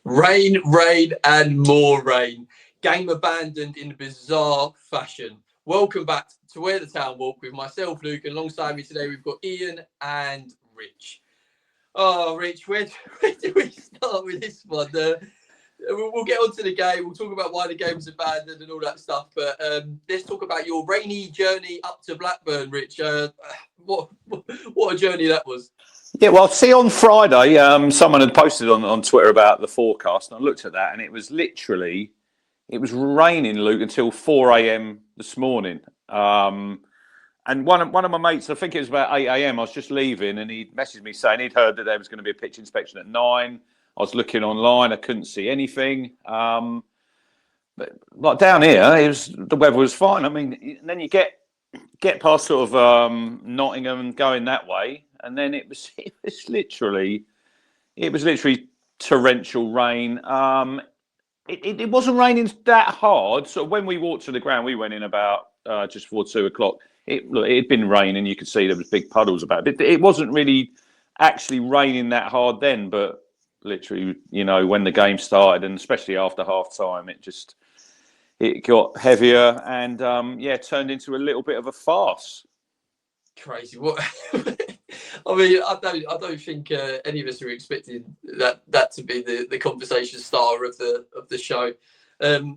Rain, rain, and more rain. Game abandoned in bizarre fashion. Welcome back to Where the Town Walk with myself, Luke, and alongside me today we've got Ian and Rich. Oh, Rich, where do we start with this one? We'll get on to the game. We'll talk about why the game was abandoned and all that stuff. But let's talk about your rainy journey up to Blackburn, Rich. What a journey that was. Yeah, well, see, on Friday, someone had posted on Twitter about the forecast, and I looked at that, and it was raining, Luke, until 4 a.m. this morning. And one of my mates, I think it was about 8 a.m., I was just leaving, and he messaged me saying he'd heard that there was going to be a pitch inspection at 9. I was looking online, I couldn't see anything. But like down here, the weather was fine. I mean, and then you get past sort of Nottingham and going that way, and then it was literally torrential rain. It wasn't raining that hard. So when we walked to the ground, we went in about just before 2 o'clock. It had been raining. You could see there was big puddles about it. It wasn't really actually raining that hard then, but literally, when the game started, and especially after half time, it got heavier and turned into a little bit of a farce. Crazy. What? I mean, I don't think any of us were expecting that to be the conversation star of the show.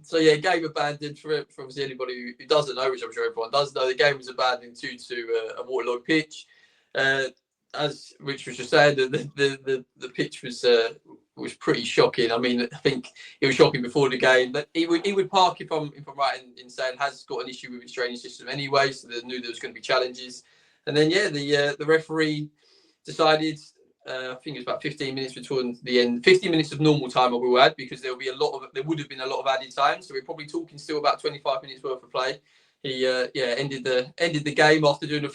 So yeah, game abandoned for obviously anybody who doesn't know, which I'm sure everyone does know. The game was abandoned due to a waterlogged pitch. As Rich was just saying, the pitch was pretty shocking. I mean, I think it was shocking before the game. But he would park, if I'm right in saying, has got an issue with his drainage system anyway, so they knew there was going to be challenges. And then the referee decided. I think it was about 15 minutes between the end. 15 minutes of normal time I will add, because there would have been a lot of added time. So we're probably talking still about 25 minutes worth of play. He ended the game after doing a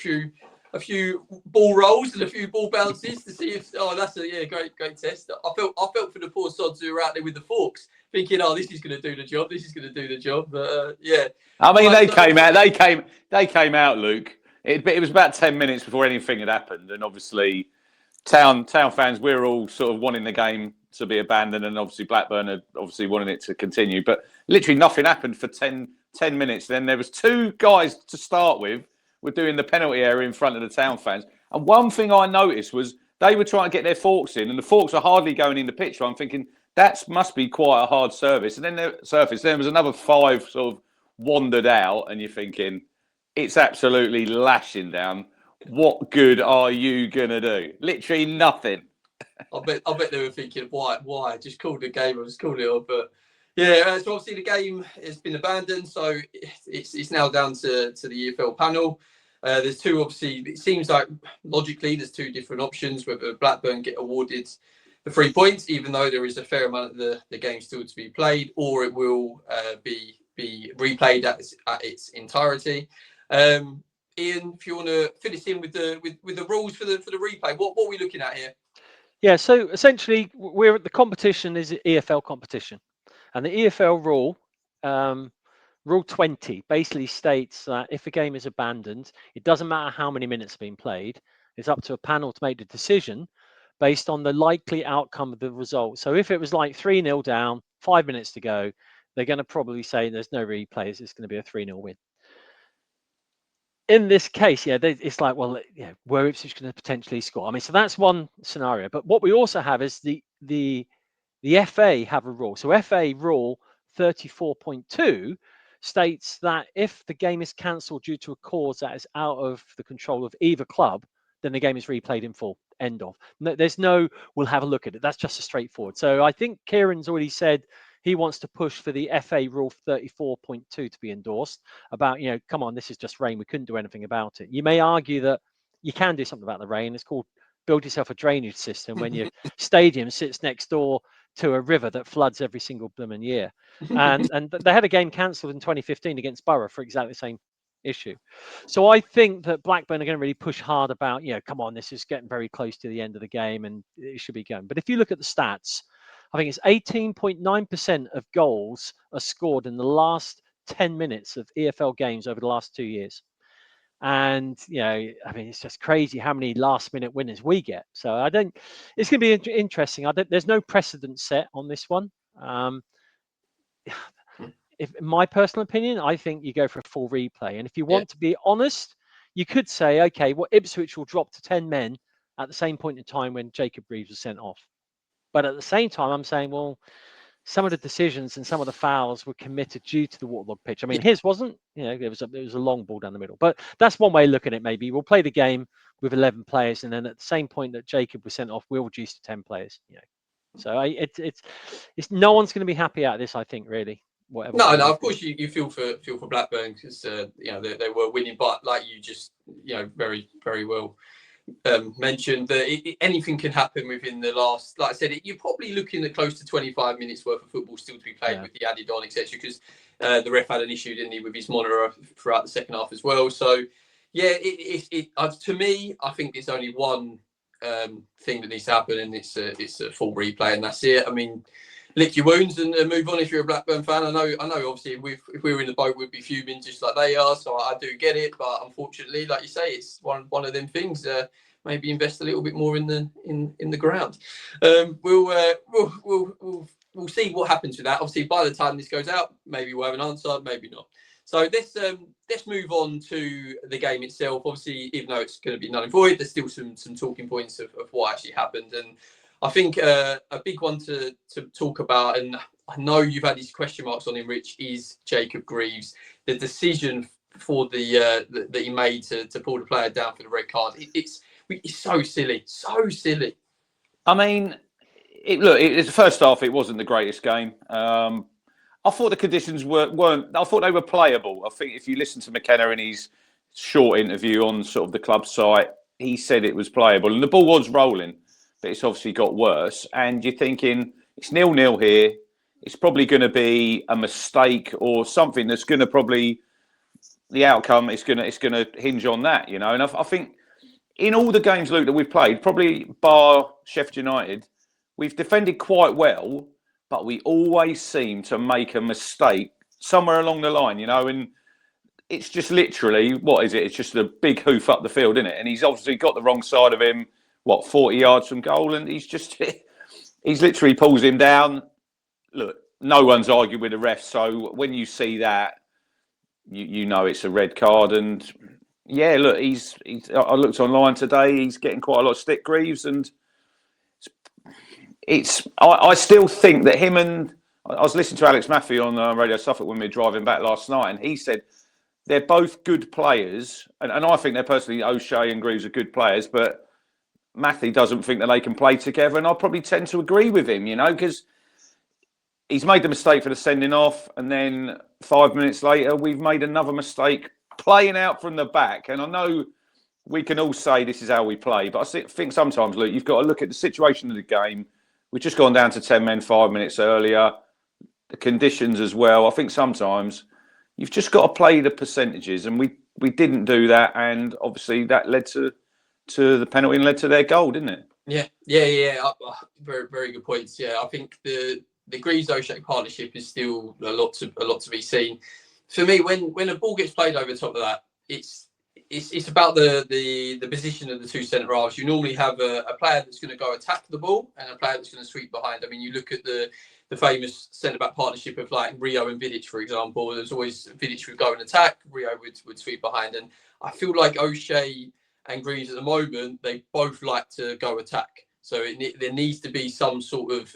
few ball rolls and a few ball bounces to see if that's a great test. I felt for the poor sods who were out there with the forks, thinking, this is going to do the job. This is going to do the job. But I mean, they came out, Luke. It was about 10 minutes before anything had happened, and obviously Town fans, we're all sort of wanting the game to be abandoned, and obviously Blackburn are obviously wanting it to continue. But literally nothing happened for 10 minutes. Then there was 2 guys to start with were doing the penalty area in front of the Town fans. And one thing I noticed was they were trying to get their forks in, and the forks are hardly going in the pitch. So I'm thinking that must be quite a hard service. And then there was another 5 sort of wandered out, and you're thinking it's absolutely lashing down. What good are you gonna do? Literally nothing. I bet they were thinking, why? Just called the game. I just called it off. But yeah, so obviously the game has been abandoned, so it's now down to the EFL panel. There's 2, obviously. It seems like logically there's 2 different options whether Blackburn get awarded the 3 points, even though there is a fair amount of the game still to be played, or it will be replayed at its entirety. Ian, if you want to fill us in with the rules for the replay, what are we looking at here? Yeah, so essentially, the competition is an EFL competition, and the EFL rule, Rule 20, basically states that if a game is abandoned, it doesn't matter how many minutes have been played. It's up to a panel to make the decision based on the likely outcome of the result. So if it was like 3-0 down, 5 minutes to go, they're going to probably say there's no replays. It's going to be a 3-0 win. In this case, it's like, were Ipswich going to potentially score? I mean, so that's one scenario. But what we also have is the FA have a rule. So FA rule 34.2 states that if the game is cancelled due to a cause that is out of the control of either club, then the game is replayed in full. End of. There's no, we'll have a look at it. That's just a straightforward. So I think Kieran's already said he wants to push for the FA rule 34.2 to be endorsed about, come on, this is just rain. We couldn't do anything about it. You may argue that you can do something about the rain. It's called build yourself a drainage system when your stadium sits next door to a river that floods every single blooming year. And they had a game cancelled in 2015 against Borough for exactly the same issue. So I think that Blackburn are going to really push hard about, come on, this is getting very close to the end of the game and it should be going. But if you look at the stats, I think it's 18.9% of goals are scored in the last 10 minutes of EFL games over the last 2 years. And I mean, it's just crazy how many last-minute winners we get. So it's going to be interesting. There's no precedent set on this one. If in my personal opinion, I think you go for a full replay. And if you want to be honest, you could say, okay, well, Ipswich will drop to 10 men at the same point in time when Jacob Greaves was sent off. But at the same time, I'm saying, well, some of the decisions and some of the fouls were committed due to the waterlogged pitch. I mean, his wasn't. It was a long ball down the middle. But that's one way of looking at it. Maybe we'll play the game with 11 players, and then at the same point that Jacob was sent off, we'll reduce to 10 players. So it's no one's going to be happy out of this. I think really. Whatever. No. Of course, you feel for Blackburn because they were winning, but like you just very very well mentioned that anything can happen within the last. Like I said, you're probably looking at close to 25 minutes worth of football still to be played with the added on, etc. Because the ref had an issue, didn't he, with his monitor throughout the second half as well. So yeah, to me, I think there's only one thing that needs to happen, and it's a full replay, and that's it. I mean, lick your wounds and move on if you're a Blackburn fan. I know. Obviously, if we were in the boat, we'd be fuming just like they are. So I do get it, but unfortunately, like you say, it's one of them things. Maybe invest a little bit more in the ground. We'll see what happens with that. Obviously, by the time this goes out, maybe we'll have an answer, maybe not. So let's move on to the game itself. Obviously, even though it's going to be null and void, there's still some talking points of what actually happened. And I think a big one to talk about, and I know you've had these question marks on him, Rich, is Jacob Greaves. The decision for that he made to pull the player down for the red card. It's so silly, so silly. I mean, it's first half. It wasn't the greatest game. I thought the conditions weren't. I thought they were playable. I think if you listen to McKenna in his short interview on sort of the club site, he said it was playable, and the ball was rolling, but it's obviously got worse. And you're thinking it's 0-0 here. It's probably going to be a mistake or something that's going to probably the outcome is going to hinge on that, And I think in all the games, Luke, that we've played, probably bar Sheffield United, we've defended quite well, but we always seem to make a mistake somewhere along the line, and it's just literally, what is it? It's just a big hoof up the field, isn't it? And he's obviously got the wrong side of him, 40 yards from goal, and he's literally pulls him down. Look, no one's arguing with the ref, so when you see that, you know it's a red card. And yeah, look, I looked online today, he's getting quite a lot of stick, Greaves, and I still think that him and I was listening to Alex Maffey on Radio Suffolk when we were driving back last night, and he said they're both good players, and I think they're personally, O'Shea and Greaves are good players, but Maffey doesn't think that they can play together, and I probably tend to agree with him, because he's made the mistake for the sending off, and then 5 minutes later we've made another mistake playing out from the back. And I know we can all say this is how we play, but I think sometimes, Luke, you've got to look at the situation of the game. We've just gone down to 10 men 5 minutes earlier, the conditions as well. I think sometimes you've just got to play the percentages, and we didn't do that, and obviously that led to the penalty and led to their goal, didn't it? Yeah. Very, very good points. Yeah, I think the Greaves O'Shea partnership is still a lot to be seen. For me, when a ball gets played over the top of that, it's about the position of the two centre halves. You normally have a player that's going to go attack the ball and a player that's going to sweep behind. I mean, you look at the famous centre back partnership of like Rio and Vidic, for example. There's always Vidic would go and attack, Rio would sweep behind, and I feel like O'Shea and Greaves at the moment, they both like to go attack. So there needs to be some sort of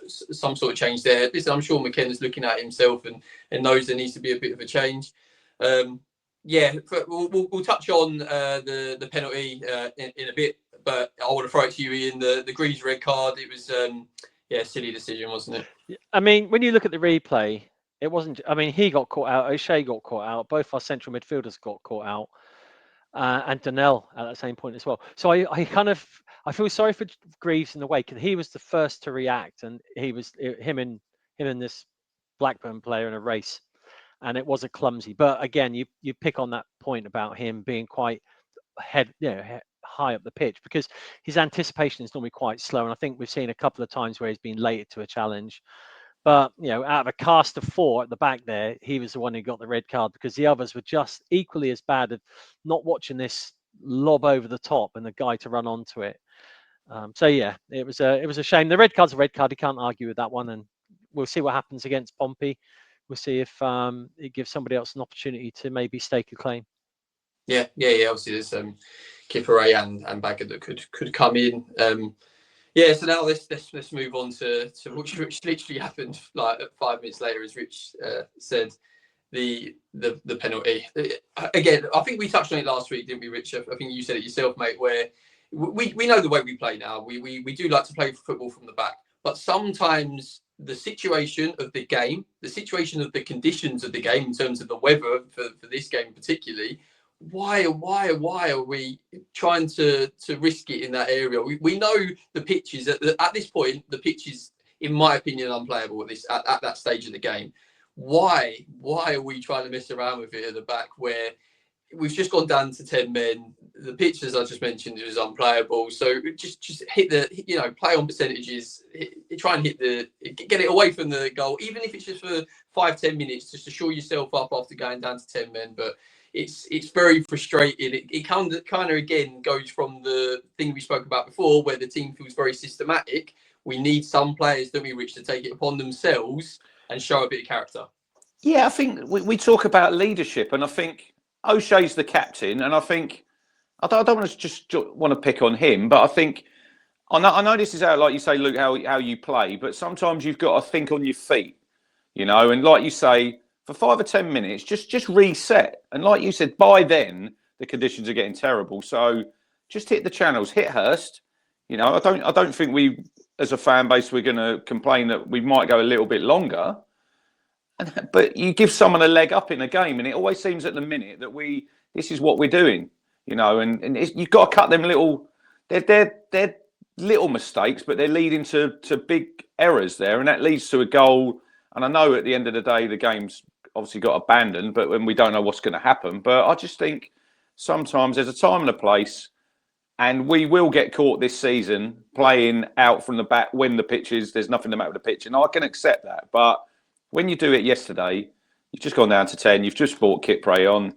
change there. Listen, I'm sure McKenna's looking at himself and knows there needs to be a bit of a change. Yeah, we'll touch on the penalty in a bit, but I want to throw it to you, Ian. The Greaves red card. It was a silly decision, wasn't it? I mean, when you look at the replay, it wasn't. I mean, he got caught out. O'Shea got caught out. Both our central midfielders got caught out. And Donnell at that same point as well. So I feel sorry for Greaves in the way, because he was the first to react, and him and this Blackburn player in a race, and it was a clumsy. But again, you pick on that point about him being quite high up the pitch, because his anticipation is normally quite slow, and I think we've seen a couple of times where he's been late to a challenge. But out of a cast of 4 at the back there, he was the one who got the red card because the others were just equally as bad at not watching this lob over the top and the guy to run onto it. So yeah, it was a shame. The red card's a red card. You can't argue with that one, and we'll see what happens against Pompey. We'll see if it gives somebody else an opportunity to maybe stake a claim. Yeah. Obviously, there's Kipperay and Baggett that could come in. So now let's move on to which literally happened like 5 minutes later, as Rich said, the penalty. Again, I think we touched on it last week, didn't we, Rich? I think you said it yourself, mate. Where we know the way we play now. We do like to play football from the back, but sometimes the situation of the game, the situation of the conditions of the game in terms of the weather for this game particularly. Why are we trying to risk it in that area? We know the pitch is at this point. The pitch is, in my opinion, unplayable at that stage of the game. Why are we trying to mess around with it at the back where we've just gone down to 10 men? The pitch, as I just mentioned, is unplayable. So just hit the play on percentages. Try and get it away from the goal, even if it's just for 5-10 minutes, just to shore yourself up after going down to 10 men. But it's very frustrating. It kind of again goes from the thing we spoke about before, where the team feels very systematic. We need some players, don't we, Rich, to take it upon themselves and show a bit of character. Yeah, I think we talk about leadership, and I think O'Shea's the captain, and I think I don't want to just want to pick on him, but I think I know this is how, like you say, Luke, how you play, but sometimes you've got to think on your feet, and like you say, for 5 or 10 minutes, just reset. And like you said, by then the conditions are getting terrible. So just hit the channels, hit Hurst. I don't think we, as a fan base, we're going to complain that we might go a little bit longer. But you give someone a leg up in a game, and it always seems at the minute that this is what we're doing. And you've got to cut them little. They're little mistakes, but they're leading to big errors there, and that leads to a goal. And I know at the end of the day, the game's obviously got abandoned, but when we don't know what's going to happen. But I just think sometimes there's a time and a place, and we will get caught this season playing out from the back when there's nothing the matter with the pitch, and I can accept that. But when you do it yesterday, you've just gone down to 10, you've just brought Kipperay on,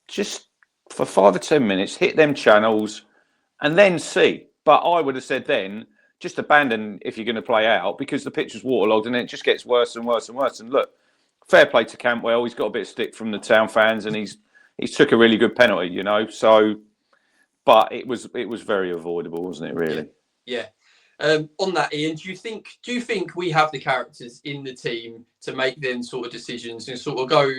just for 5 or 10 minutes, hit them channels, and then see. But I would have said then, just abandon if you're going to play out, because the pitch was waterlogged, and then it just gets worse and worse and worse. And look, fair play to Cantwell. He's got a bit of stick from the Town fans, and he's took a really good penalty, So, but it was very avoidable, wasn't it? Really? Yeah. On that, Ian, do you think we have the characters in the team to make them sort of decisions and sort of go,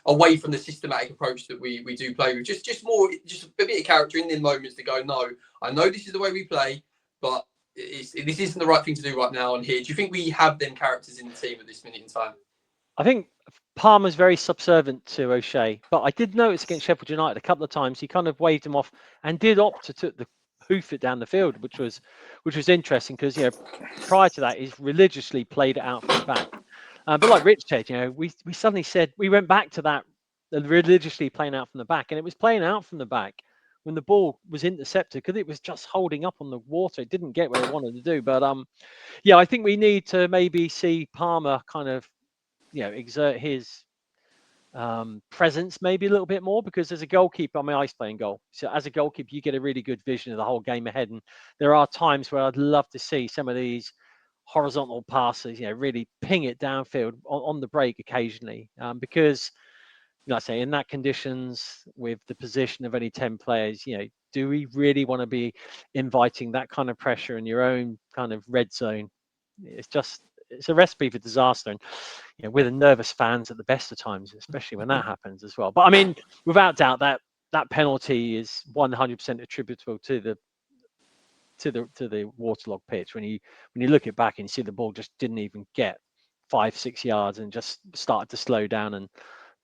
away from the systematic approach that we do play with? Just a bit of character in the moments to go, no, I know this is the way we play, but this isn't the right thing to do right now. And here, do you think we have them characters in the team at this minute in time? I think Palmer's very subservient to O'Shea, but I did notice against Sheffield United a couple of times he kind of waved him off and did opt to hoof it down the field, which was interesting because prior to that he's religiously played it out from the back. But like Rich said, we suddenly said we went back to that religiously playing out from the back, and it was playing out from the back when the ball was intercepted because it was just holding up on the water. It didn't get what it wanted to do. But I think we need to maybe see Palmer kind of exert his presence maybe a little bit more, because as a goalkeeper, I used to play in goal. So as a goalkeeper, you get a really good vision of the whole game ahead. And there are times where I'd love to see some of these horizontal passes, really ping it downfield on the break occasionally, because I say in that conditions with the position of only 10 players, do we really want to be inviting that kind of pressure in your own kind of red zone? It's a recipe for disaster. And we're the nervous fans at the best of times, especially when that happens as well. But without doubt, that penalty is 100% attributable to the waterlogged pitch. When you look it back and you see the ball just didn't even get 5-6 yards and just started to slow down, and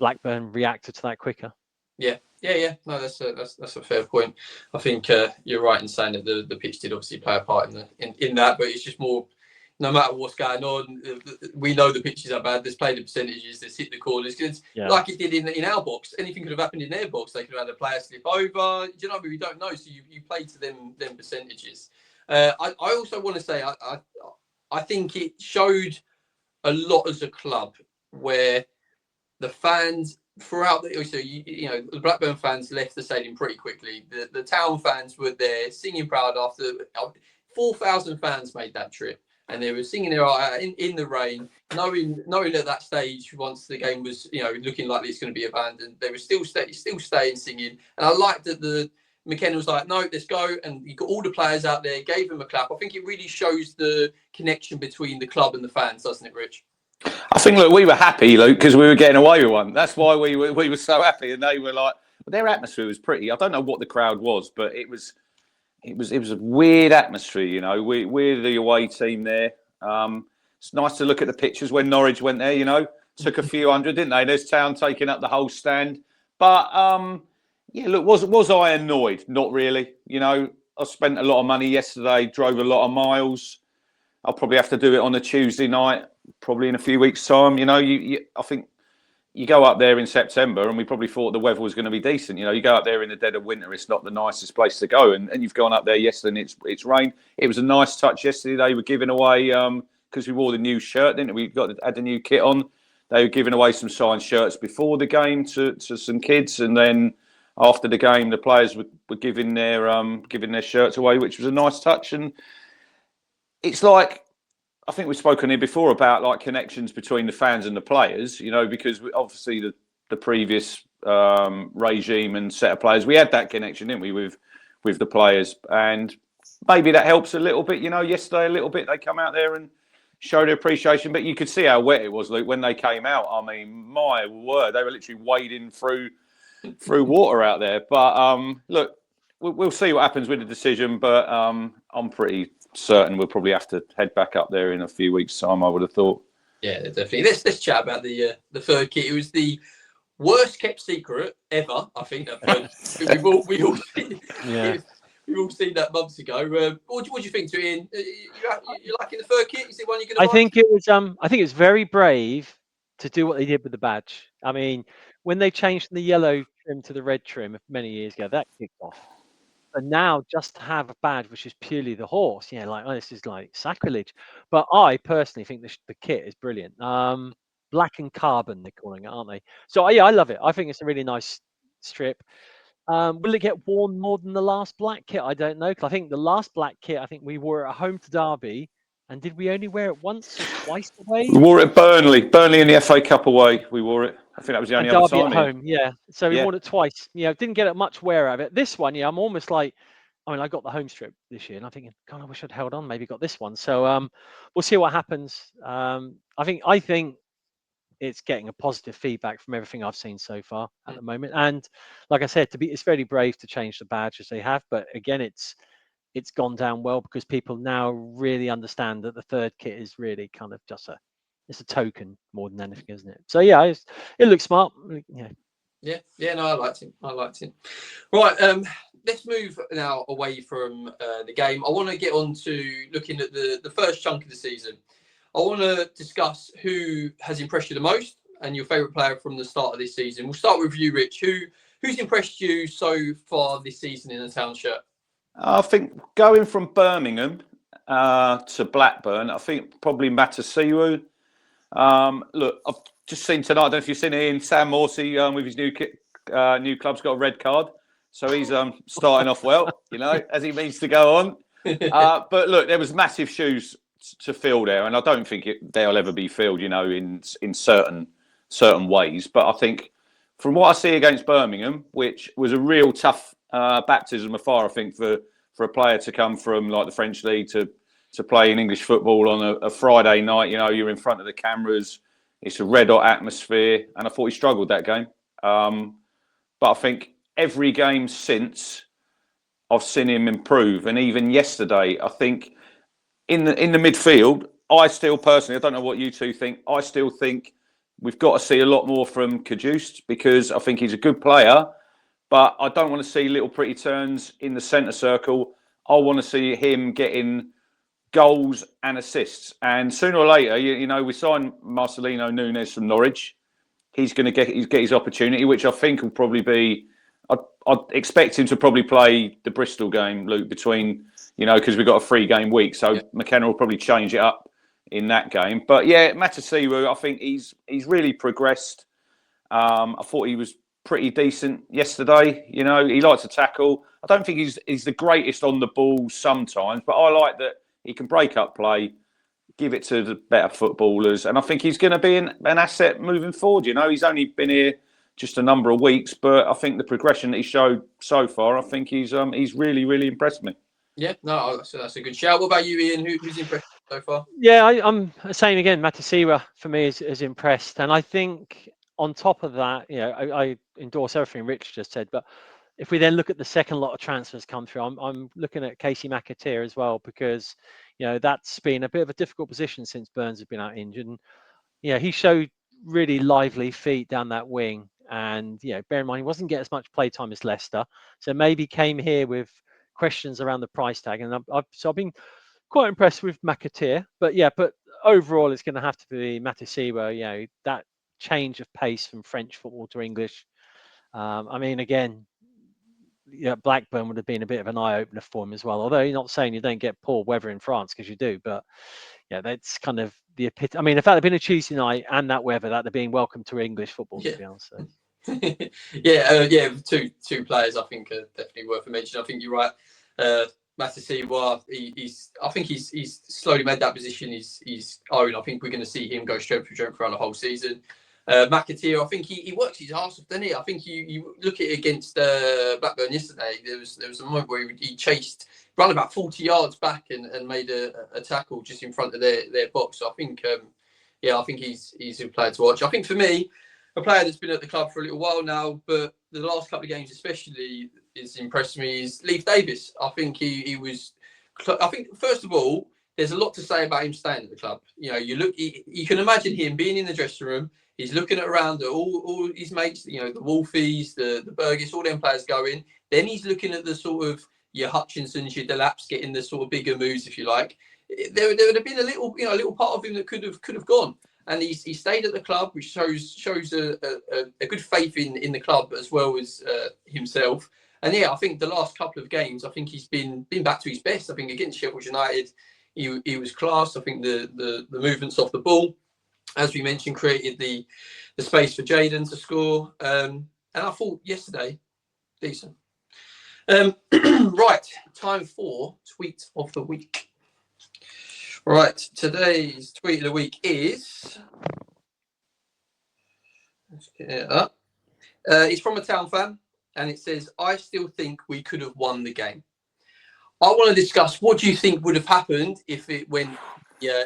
Blackburn reacted to that quicker. Yeah. No, that's a fair point. I think you're right in saying that the pitch did obviously play a part in that, but it's just more. No matter what's going on, we know the pitches are bad. There's played the percentages. There's hit the corners. Like it did in our box. Anything could have happened in their box. They could have had a player slip over. Do you know what I mean? We don't know. So you play to them percentages. I also want to say I think it showed a lot as a club where the fans throughout the, so you know, the Blackburn fans left the stadium pretty quickly. The town fans were there singing proud after 4,000 fans made that trip, and they were singing their in the rain, knowing at that stage, once the game was, you know, looking like it's going to be abandoned, they were still staying singing. And I liked that the McKenna was like, no, let's go, and you got all the players out there, gave them a clap. I think it really shows the connection between the club and the fans, doesn't it, Rich? I think, look, we were happy, Luke, because we were getting away with one. That's why we were so happy, and they were like, their atmosphere was pretty. I don't know what the crowd was, but it was a weird atmosphere. You know, we're the away team there. It's nice to look at the pictures when Norwich went there. You know, took a few hundred, didn't they? There's Town taking up the whole stand. But yeah, look, was I annoyed? Not really. You know, I spent a lot of money yesterday, drove a lot of miles. I'll probably have to do it on a Tuesday night, probably in a few weeks' time. You know, I think you go up there in September, and we probably thought the weather was going to be decent. You know, you go up there in the dead of winter, it's not the nicest place to go. And you've gone up there yesterday, and it's rained. It was a nice touch yesterday. They were giving away, because we wore the new shirt, didn't we? Had the new kit on. They were giving away some signed shirts before the game to some kids, and then after the game, the players were giving their shirts away, which was a nice touch. And it's like, I think we've spoken here before about like connections between the fans and the players, you know, because obviously the previous regime and set of players, we had that connection, didn't we, with the players, and maybe that helps a little bit. You know, yesterday a little bit they come out there and show their appreciation, but you could see how wet it was, Luke, when they came out. I mean, my word, they were literally wading through water out there. But look, we'll see what happens with the decision, but I'm pretty certain we'll probably have to head back up there in a few weeks' time, I would have thought. Yeah, definitely. Let's chat about the third kit. It was the worst kept secret ever, I think. We've all seen that months ago. What do you think, to Ian? You liking the third kit? Is it one you're going to? I think it's very brave to do what they did with the badge. I mean, when they changed from the yellow trim to the red trim many years ago, that kicked off. And now just to have a badge which is purely the horse, like, oh, this is like sacrilege. But I personally think the kit is brilliant. Black and carbon, they're calling it, aren't they? So yeah, I love it. I think it's a really nice strip. Will it get worn more than the last black kit? I don't know, because I think the last black kit, I think we wore it at home to Derby. And did we only wear it once or twice away? We wore it at Burnley in the FA Cup away. We wore it. I think that was the only other time. At home, yeah. So we wore it twice. Yeah, didn't get much wear out of it. This one, I'm almost like, I got the home strip this year, and I'm thinking, God, I wish I'd held on. Maybe got this one. So we'll see what happens. I think it's getting a positive feedback from everything I've seen so far at the moment. And like I said, it's very brave to change the badge as they have. But again, it's gone down well because people now really understand that the third kit is really kind of just it's a token more than anything, isn't it? So yeah, it looks smart. Yeah. No, I liked it. Right, let's move now away from the game. I want to get on to looking at the first chunk of the season. I want to discuss who has impressed you the most and your favourite player from the start of this season. We'll start with you, Rich. Who's impressed you so far this season in a Town shirt? I think going from Birmingham to Blackburn, I think probably Matasiwu. Look, I've just seen tonight, I don't know if you've seen it, in Sam Morsey with his new club's got a red card. So he's starting off well, as he means to go on. But look, there was massive shoes to fill there, and I don't think they'll ever be filled, in certain ways. But I think from what I see against Birmingham, which was a real tough baptism of fire, I think, for a player to come from like the French league to play in English football on a Friday night. You're in front of the cameras. It's a red hot atmosphere, and I thought he struggled that game. But I think every game since, I've seen him improve, and even yesterday, I think in the midfield, I still personally, I don't know what you two think, I still think we've got to see a lot more from Cajuste, because I think he's a good player. But I don't want to see little pretty turns in the centre circle. I want to see him getting goals and assists. And sooner or later, we signed Marcelino Nunes from Norwich. He's going to get his opportunity, which I think will probably be. I'd expect him to probably play the Bristol game, Luke, between, because we've got a 3-game week. So McKenna will probably change it up in that game. But yeah, Matasiwa, I think he's really progressed. I thought he was pretty decent yesterday. You know, he likes to tackle. I don't think he's the greatest on the ball sometimes, but I like that he can break up play, give it to the better footballers, and I think he's going to be an asset moving forward. You know, he's only been here just a number of weeks, but I think the progression that he showed so far, I think he's really, really impressed me. Yeah, no, that's a good shout. What about you, Ian? Who's impressed so far? Yeah, I'm the same again. Matasiwa for me is impressed, and I think on top of that, I endorse everything Rich just said. But if we then look at the second lot of transfers come through, I'm looking at Casey McAteer as well, because that's been a bit of a difficult position since Burns has been out injured. And he showed really lively feet down that wing, and bear in mind he wasn't getting as much play time as Leicester, so maybe came here with questions around the price tag, and I've been quite impressed with McAteer. But overall it's going to have to be Matasiwa. That change of pace from French football to English. I mean, again, Blackburn would have been a bit of an eye-opener for him as well. Although you're not saying you don't get poor weather in France, because you do. But that's kind of the epitome. I mean, if that had been a Tuesday night and that weather, that'd have been welcome to English football, to be honest. So. Two players I think are definitely worth a mention. I think you're right. Matasiwa, I think he's slowly made that position his own. I think we're going to see him go strength for strength throughout the whole season. McAteer, I think he works his arse off, doesn't he? I think you look at it against Blackburn yesterday. There was a moment where he ran about 40 yards back and made a tackle just in front of their box. So I think I think he's a player to watch. I think for me, a player that's been at the club for a little while now, but the last couple of games especially is impressed me, is Leif Davis. I think he was. I think first of all, there's a lot to say about him staying at the club. You can imagine him being in the dressing room. He's looking around at all his mates, the Wolfies, the Burgess, all them players going. Then he's looking at the sort of your Hutchinsons, your Delaps getting the sort of bigger moves, if you like. There would have been a little part of him that could have gone. And he stayed at the club, which shows a good faith in the club as well as himself. And I think the last couple of games, I think he's been back to his best. I think against Sheffield United, he was class. I think the movements off the ball, as we mentioned, created the space for Jayden to score. And I thought yesterday, decent. Right, time for tweet of the week. Right, today's tweet of the week is. Let's get it up. It's from a Town fan, and it says, "I still think we could have won the game." I want to discuss, what do you think would have happened if it went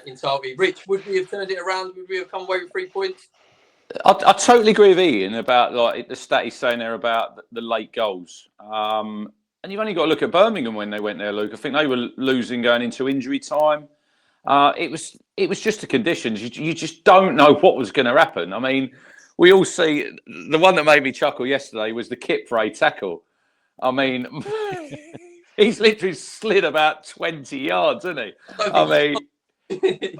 entirely? Rich, would we have turned it around? Would we have come away with 3 points? I totally agree with Ian about the stat he's saying there about the late goals. And you've only got to look at Birmingham when they went there, Luke. I think they were losing going into injury time. It was just the conditions. You just don't know what was going to happen. I mean, we all see the one that made me chuckle yesterday was the Kipre tackle. I mean, he's literally slid about 20 yards, isn't he? I mean,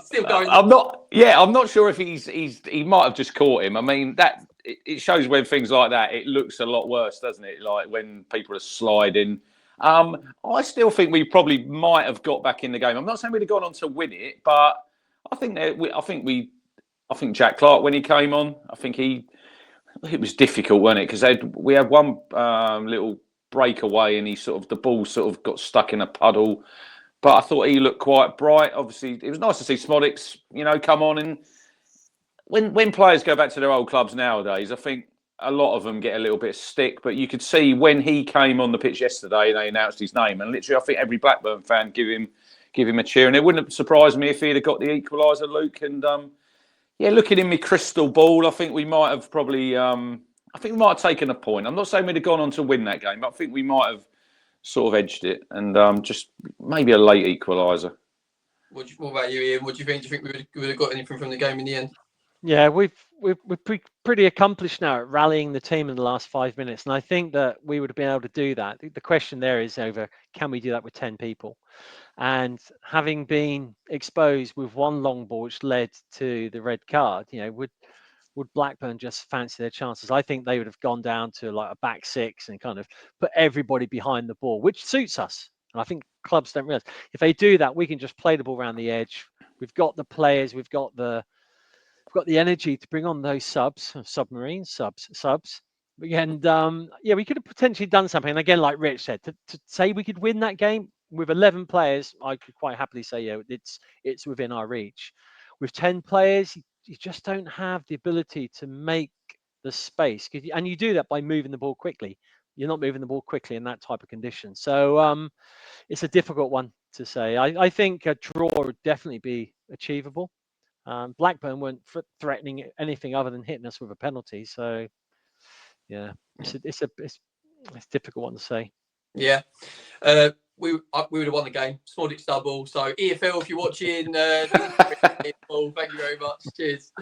still going. I'm not sure if he might have just caught him. I mean, that it shows when things like that, it looks a lot worse, doesn't it? Like when people are sliding. I still think we probably might have got back in the game. I'm not saying we'd have gone on to win it, but I think Jack Clark, when he came on, I think it was difficult, wasn't it? Because we had one little breakaway and the ball sort of got stuck in a puddle. But I thought he looked quite bright. Obviously, it was nice to see Smodics, come on. And when players go back to their old clubs nowadays, I think a lot of them get a little bit of stick. But you could see when he came on the pitch yesterday, they announced his name, and literally, I think every Blackburn fan give him a cheer. And it wouldn't have surprised me if he'd have got the equaliser, Luke. And looking in my crystal ball, I think we might have taken a point. I'm not saying we'd have gone on to win that game, but I think we might have sort of edged it, and just maybe a late equaliser. What about you, Ian? What do you think? Do you think we would have got anything from the game in the end? Yeah, we're pretty accomplished now at rallying the team in the last 5 minutes, and I think that we would have been able to do that. The question there is over, can we do that with 10 people? And having been exposed with one long ball which led to the red card, would Blackburn just fancy their chances? I think they would have gone down to like a back six and kind of put everybody behind the ball, which suits us. And I think clubs don't realise if they do that, we can just play the ball around the edge, We've got the players. We've got the energy to bring on those subs. And yeah, we could have potentially done something. And again, like Rich said, to say we could win that game with 11 players, I could quite happily say, yeah, it's within our reach. With 10 players, you just don't have the ability to make the space, and you do that by moving the ball quickly. You're not moving the ball quickly in that type of condition. So it's a difficult one to say. I think a draw would definitely be achievable. Blackburn weren't threatening anything other than hitting us with a penalty. So yeah, it's a difficult one to say. Yeah. We would have won the game. Smalldick double. So EFL, if you're watching, thank you very much. Cheers.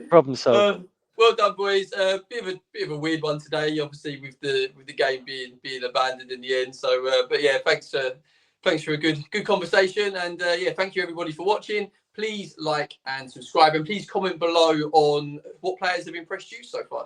Problem solved. Well done, boys. Bit of a weird one today, obviously with the game being abandoned in the end. So, but yeah, thanks for a good conversation, and yeah, thank you everybody for watching. Please like and subscribe, and please comment below on what players have impressed you so far this